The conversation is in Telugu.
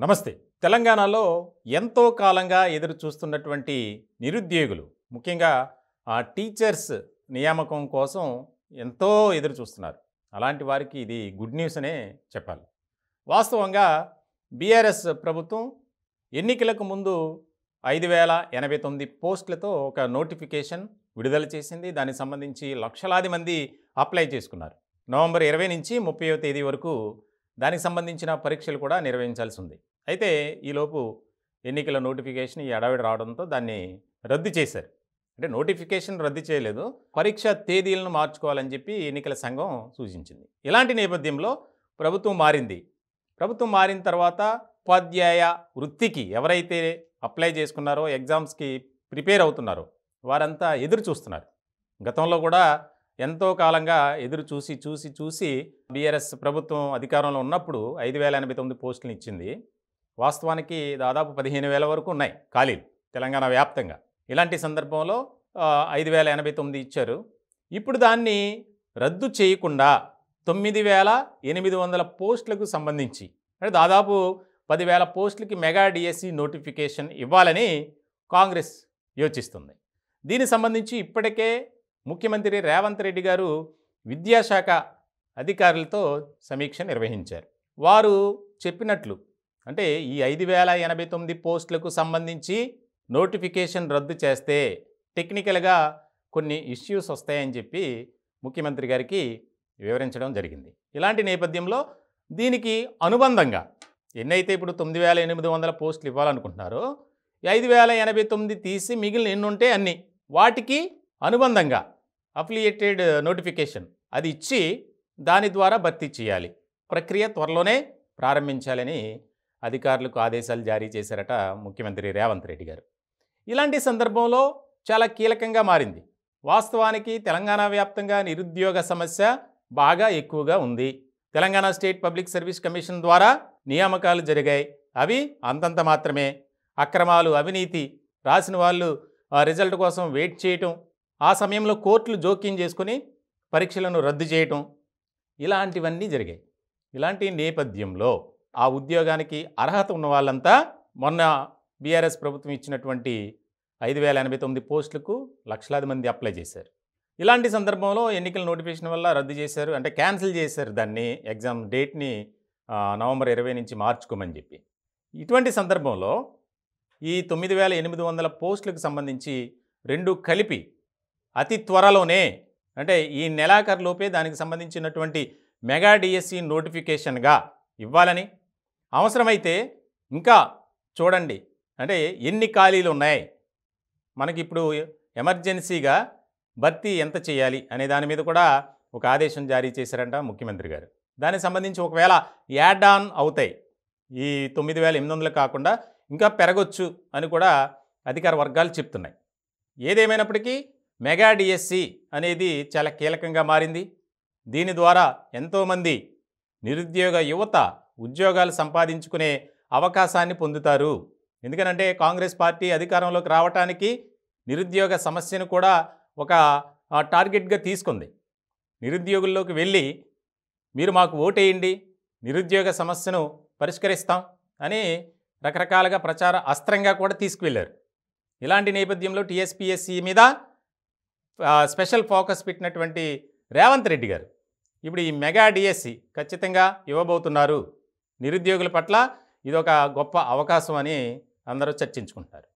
నమస్తే. తెలంగాణలో ఎంతో కాలంగా ఎదురు చూస్తున్నటువంటి నిరుద్యోగులు, ముఖ్యంగా టీచర్స్ నియామకం కోసం ఎంతో ఎదురు చూస్తున్నారు. అలాంటి వారికి ఇది గుడ్ న్యూస్ అనే చెప్పాలి. వాస్తవంగా బీఆర్ఎస్ ప్రభుత్వం ఎన్నికలకు ముందు 5089 పోస్టులతో ఒక నోటిఫికేషన్ విడుదల చేసింది. దానికి సంబంధించి లక్షలాది మంది అప్లై చేసుకున్నారు. నవంబర్ 20 నుంచి 30వ తేదీ వరకు దానికి సంబంధించిన పరీక్షలు కూడా నిర్వహించాల్సి ఉంది. అయితే ఈలోపు ఎన్నికల నోటిఫికేషన్ ఈ హడావిడి రావడంతో దాన్ని రద్దు చేశారు. అంటే నోటిఫికేషన్ రద్దు చేయలేదు, పరీక్ష తేదీలను మార్చుకోవాలని చెప్పి ఎన్నికల సంఘం సూచించింది. ఇలాంటి నేపథ్యంలో ప్రభుత్వం మారింది. ప్రభుత్వం మారిన తర్వాత ఉపాధ్యాయ వృత్తికి ఎవరైతే అప్లై చేసుకున్నారో, ఎగ్జామ్స్కి ప్రిపేర్ అవుతున్నారో వారంతా ఎదురు చూస్తున్నారు. గతంలో కూడా ఎంతో కాలంగా ఎదురు చూసి బీఆర్ఎస్ ప్రభుత్వం అధికారంలో ఉన్నప్పుడు 5089 పోస్టులను ఇచ్చింది. వాస్తవానికి దాదాపు 15,000 వరకు ఉన్నాయి ఖాళీలు తెలంగాణ వ్యాప్తంగా. ఇలాంటి సందర్భంలో 5089 ఇచ్చారు. ఇప్పుడు దాన్ని రద్దు చేయకుండా 9,800 పోస్టులకు సంబంధించి, అంటే దాదాపు 10,000 పోస్టులకి మెగా డిఎస్సి నోటిఫికేషన్ ఇవ్వాలని కాంగ్రెస్ యోచిస్తుంది. దీనికి సంబంధించి ఇప్పటికే ముఖ్యమంత్రి రేవంత్ రెడ్డి గారు విద్యాశాఖ అధికారులతో సమీక్ష నిర్వహించారు. వారు చెప్పినట్లు, అంటే ఈ 5089 పోస్టులకు సంబంధించి నోటిఫికేషన్ రద్దు చేస్తే టెక్నికల్గా కొన్ని ఇష్యూస్ వస్తాయని చెప్పి ముఖ్యమంత్రి గారికి వివరించడం జరిగింది. ఇలాంటి నేపథ్యంలో దీనికి అనుబంధంగా ఎన్నైతే ఇప్పుడు 9,800 పోస్టులు ఇవ్వాలనుకుంటున్నారో 5,089 తీసి మిగిలిన ఎన్ని ఉంటే అన్ని, వాటికి అనుబంధంగా అఫిలియేటెడ్ నోటిఫికేషన్ అది ఇచ్చి దాని ద్వారా భర్తీ చేయాలి. ప్రక్రియ త్వరలోనే ప్రారంభించాలని అధికారులకు ఆదేశాలు జారీ చేశారట ముఖ్యమంత్రి రేవంత్ రెడ్డి గారు. ఇలాంటి సందర్భంలో చాలా కీలకంగా మారింది. వాస్తవానికి తెలంగాణ వ్యాప్తంగా నిరుద్యోగ సమస్య బాగా ఎక్కువగా ఉంది. Telangana state public service commission ద్వారా నియామకాలు జరిగాయి. అవి అంతంత మాత్రమే. అక్రమాలు, అవినీతి, రాసిన వాళ్ళు రిజల్ట్ కోసం వెయిట్ చేయటం, ఆ సమయంలో కోర్టులు జోక్యం చేసుకుని పరీక్షలను రద్దు చేయటం, ఇలాంటివన్నీ జరిగాయి. ఇలాంటి నేపథ్యంలో ఆ ఉద్యోగానికి అర్హత ఉన్న వాళ్ళంతా మొన్న బీఆర్ఎస్ ప్రభుత్వం ఇచ్చినటువంటి 5089 పోస్టులకు లక్షలాది మంది అప్లై చేశారు. ఇలాంటి సందర్భంలో ఎన్నికల నోటిఫికేషన్ వల్ల రద్దు చేశారు, అంటే క్యాన్సిల్ చేశారు దాన్ని, ఎగ్జామ్ డేట్ని నవంబర్ 20 నుంచి మార్చుకోమని చెప్పి. ఇటువంటి సందర్భంలో ఈ 9,800 పోస్టులకు సంబంధించి రెండు కలిపి అతి త్వరలోనే, అంటే ఈ నెలాఖరులోపే దానికి సంబంధించినటువంటి మెగా డిఎస్సి నోటిఫికేషన్గా ఇవ్వాలని, అవసరమైతే ఇంకా చూడండి అంటే ఎన్ని ఖాళీలు ఉన్నాయి, మనకి ఇప్పుడు ఎమర్జెన్సీగా భర్తీ ఎంత చేయాలి అనే దాని మీద కూడా ఒక ఆదేశం జారీ చేశారంట ముఖ్యమంత్రి గారు. దానికి సంబంధించి ఒకవేళ యాడ్ ఆన్ అవుతాయి, ఈ 9,800 కాకుండా ఇంకా పెరగొచ్చు అని కూడా అధికార వర్గాలు చెప్తున్నాయి. ఏదేమైనప్పటికీ మెగా డిఎస్సి అనేది చాలా కీలకంగా మారింది. దీని ద్వారా ఎంతోమంది నిరుద్యోగ యువత ఉద్యోగాలు సంపాదించుకునే అవకాశాన్ని పొందుతారు. ఎందుకనంటే కాంగ్రెస్ పార్టీ అధికారంలోకి రావటానికి నిరుద్యోగ సమస్యను కూడా ఒక టార్గెట్గా తీసుకుంది. నిరుద్యోగుల్లోకి వెళ్ళి మీరు మాకు ఓటేయండి, నిరుద్యోగ సమస్యను పరిష్కరిస్తాం అని రకరకాలుగా ప్రచార అస్త్రంగా కూడా తీసుకువెళ్ళారు. ఇలాంటి నేపథ్యంలో టీఎస్పీఎస్సీ మీద స్పెషల్ ఫోకస్ పెట్టినటువంటి రేవంత్ రెడ్డి గారు ఇప్పుడు ఈ మెగా డిఎస్సి ఖచ్చితంగా ఇవ్వబోతున్నారు. నిరుద్యోగుల పట్ల ఇదొక గొప్ప అవకాశం అని అందరూ చర్చించుకుంటారు.